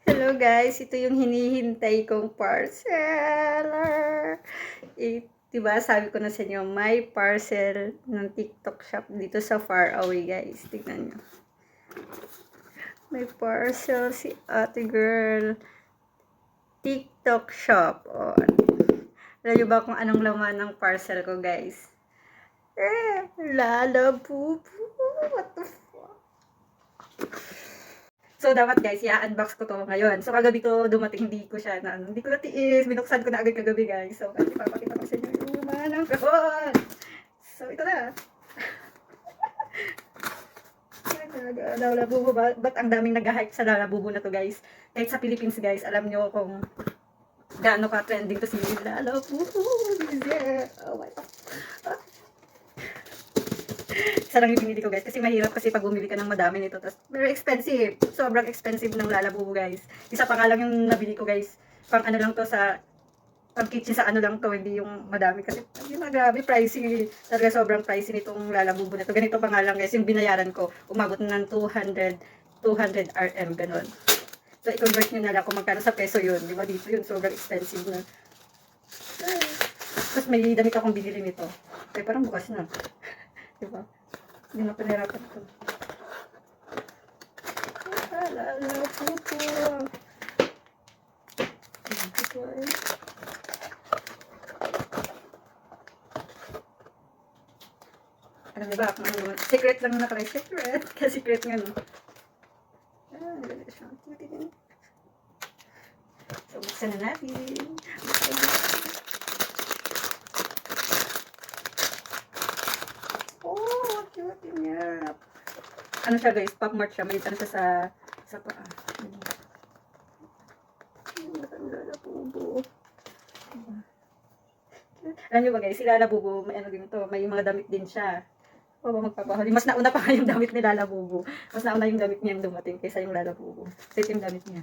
Hello guys, ito yung hinihintay kong parcel. Diba, sabi ko na sa inyo, may parcel ng TikTok shop dito sa Far Away guys. Tignan nyo. May parcel si ate girl. TikTok shop. O, alam nyo ba kung anong laman ng parcel ko guys? Lalabubu. What the fuck? So, dapat guys, i-unbox ko to ngayon. So, kagabi to dumating, hindi ko siya na, hindi ko natiis. Binuksan ko na agad kagabi guys. So, kasi papakita ko sa inyo yung laman ng kahon. So, ito na. Lalabubu ba? Ba't ang daming nag-hype sa lalabubu na to guys? Kahit sa Philippines guys, alam nyo kung gaano ka trending to si lalabubu. Yeah. Oh my God. Isa lang yung binili ko guys. Kasi mahirap kasi pag bumili ka ng madami nito. Tapos very expensive. Sobrang expensive ng lalabubu guys. Isa pa nga lang yung nabili ko guys. Pang ano lang to sa pang kitchen sa ano lang to. Hindi yung madami. Kasi yun na grabe pricey. Talaga sobrang pricey nitong lalabubu na to. Ganito pa nga lang guys. Yung binayaran ko umabot na ng 200 RM. Ganon. So i-convert nyo na lang kung magkano sa peso yun. Di ba dito yun sobrang expensive na. Tapos may damit akong binili nito. Kaya parang bukas na. Di ba? Hindi na pinirapan ko. Alala po po. Alam niyo ba kung ano? Secret lang na nakalay. Secret. Kaya secret nga no. Ganda siya. So, buksan na natin. Oh, cute niya. Ano siya guys, pop mart siya. May siya sa paa. Lalabubu. Alam nyo ba guys, si Lalabubu, may ano din to, may mga damit din siya. O ba magpapahuli? Mas nauna pa yung damit ni Lalabubu. Mas nauna yung damit niya dumating kaysa yung Lalabubu. Kasi yung damit niya.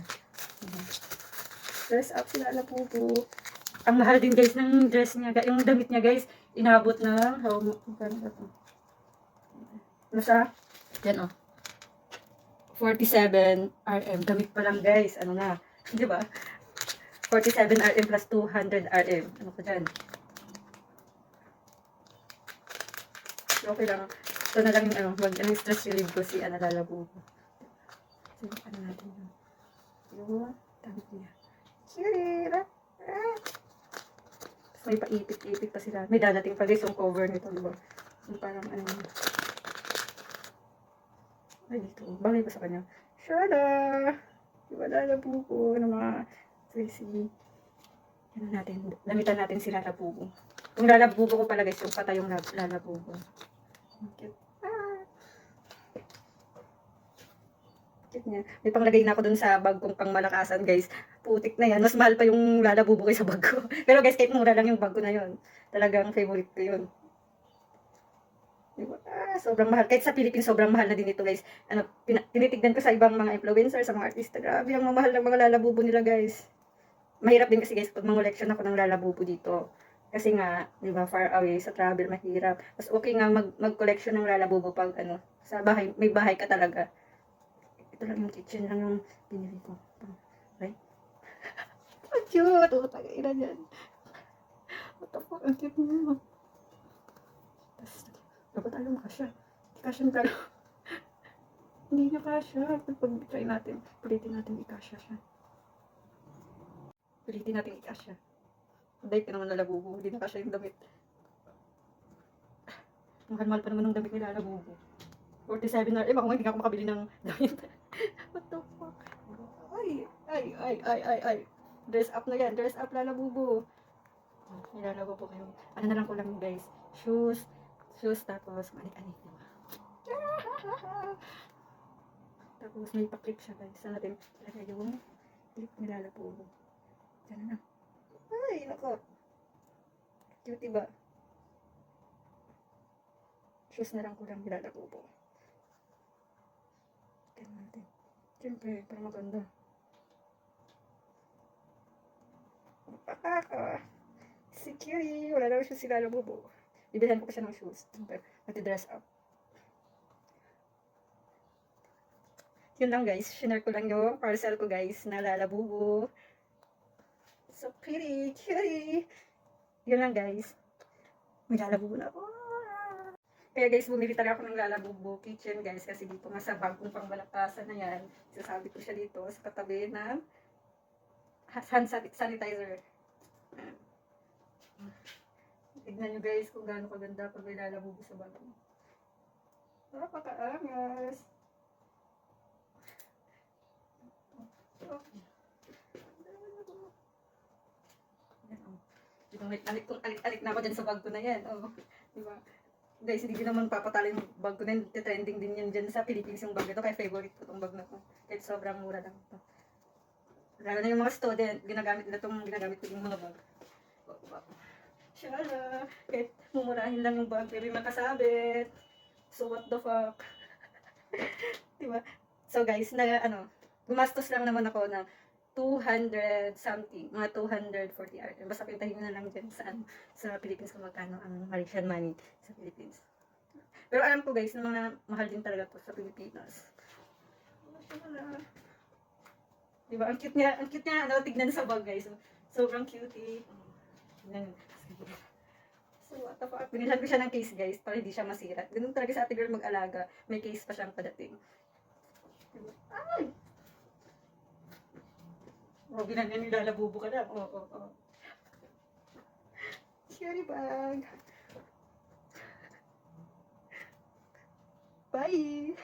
Dress up si Lalabubu. Ang mahal din guys ng dress niya. Yung damit niya guys, inabot na, ano siya? Yan o. 47 RM. Damit pa lang guys. Ano na. Di ba? 47 RM plus 200 RM. Ano ko dyan? Okay lang. Ito na lang yung ano, stress relief ko si Lalabubu. So, ano natin yun? Yung damit niya. Cute! May paipit-ipit pa sila. May dadating pa guys yung cover nito, di ba? Yung parang ano. Ay, dito. Bagay pa sa kanya. Shada! Diba Lalabubu? Ano mga crazy. Ano natin? Damitan natin si Lalabubu. Yung Lalabubu ko pala guys, yung patay yung Lalabubu. Cute. Cute niya. May panglagay na ako dun sa bag kong pangmalakasan guys. Putik na yan. Mas mahal pa yung Lalabubu kaysa bag ko. Pero guys, kahit mura lang yung bag ko na yun. Talagang favorite ko yun. Diba? Sobrang mahal. Kahit sa Philippines, sobrang mahal na din ito guys. Ano, tinitignan ko sa ibang mga influencer, sa mga artista. Grabe ang mamahal ng mga Lalabubu nila guys. Mahirap din kasi guys pag mangoleksyon ako ng Lalabubu dito. Kasi nga, di ba, far away sa travel, mahirap. Mas okay nga mag-collection ng Lalabubu pag ano, sa bahay, may bahay ka talaga. Ito lang yung kitchen lang yung binili ko. Okay? Ang cute! Oh, tagay na dyan. What the fuck? Ang cute mo. Dapat tayo makasya. Hindi kasya yung kalo. Hindi niya kasya. Pag-try natin, pilitin natin ikasya siya. Pilitin natin ikasya. Dahil ka naman Lalabubu, hindi na kasya yung damit. Mahal-mahal pa naman ng damit ni Lalabubu. 47 na. Ako nga, hindi ako makabili ng damit. What the fuck? Ay. Dress up na yan. Dress up Lalabubu. Lalabubu kayo. Ano na lang ko lang guys. Shoes, tapos manik-anik. Tapos may pa-clip siya guys. Saan natin ilagay yung clip ni Lalabubu. Diyan na. Ay, nako. Cute diba? Shoes na lang ko lang ni Lalabubu. Tignan natin. Siyempre, para maganda. Si Curie. Wala daw shoes si Lalabubu. Bibilhan ko pa siya ng shoes. Siyempre, mati-dress up. Yun lang guys, share ko lang yung parcel ko guys na Lalabubu. So pretty, cutie. Yun lang guys. May Lalabubu na ako. Kaya guys, bumili talaga ako ng Lalabubu kitchen guys kasi dito nga sa bag kong pangmalakasan na yan, sasabi ko siya dito sa katabi ng hand sanitizer. Ayan. Tignan nyo guys kung gaano kaganda pag may Lalabubu sa bag mo. Napakaangas. Alik na ako dyan sa bag ko na yan. Oh, diba? Guys, hindi din naman papatalo yung bag ko na yun. Trending din yan dyan sa Philippines yung bag ito. Kaya favorite ko itong bag na to. Kahit sobrang mura lang ito. Lalo na yung mga student, ginagamit nila itong ginagamit ko yung mga bag. Shala! Kahit mumurahin lang yung bag, pero yung nakasabit. So what the fuck? Diba? So guys, gumastos lang naman ako ng 200 something, mga 240 art. Basta pintahin na lang dyan sa Philippines kung magkano ang Malaysian money sa Philippines. Pero alam ko guys, na mga mahal din talaga to sa Pilipinas. Diba? Ang cute niya, tignan sa bag guys. Sobrang cutie. Yan. So, what the fuck? Binilhan ko siya ng case guys, para hindi siya masira. Ganun talaga sa ate girl mag-alaga. May case pa siyang padating. Diba? Ay! Oh, ginanyan yung Lalabubu ka na. Oh. Cherry bag. Bye!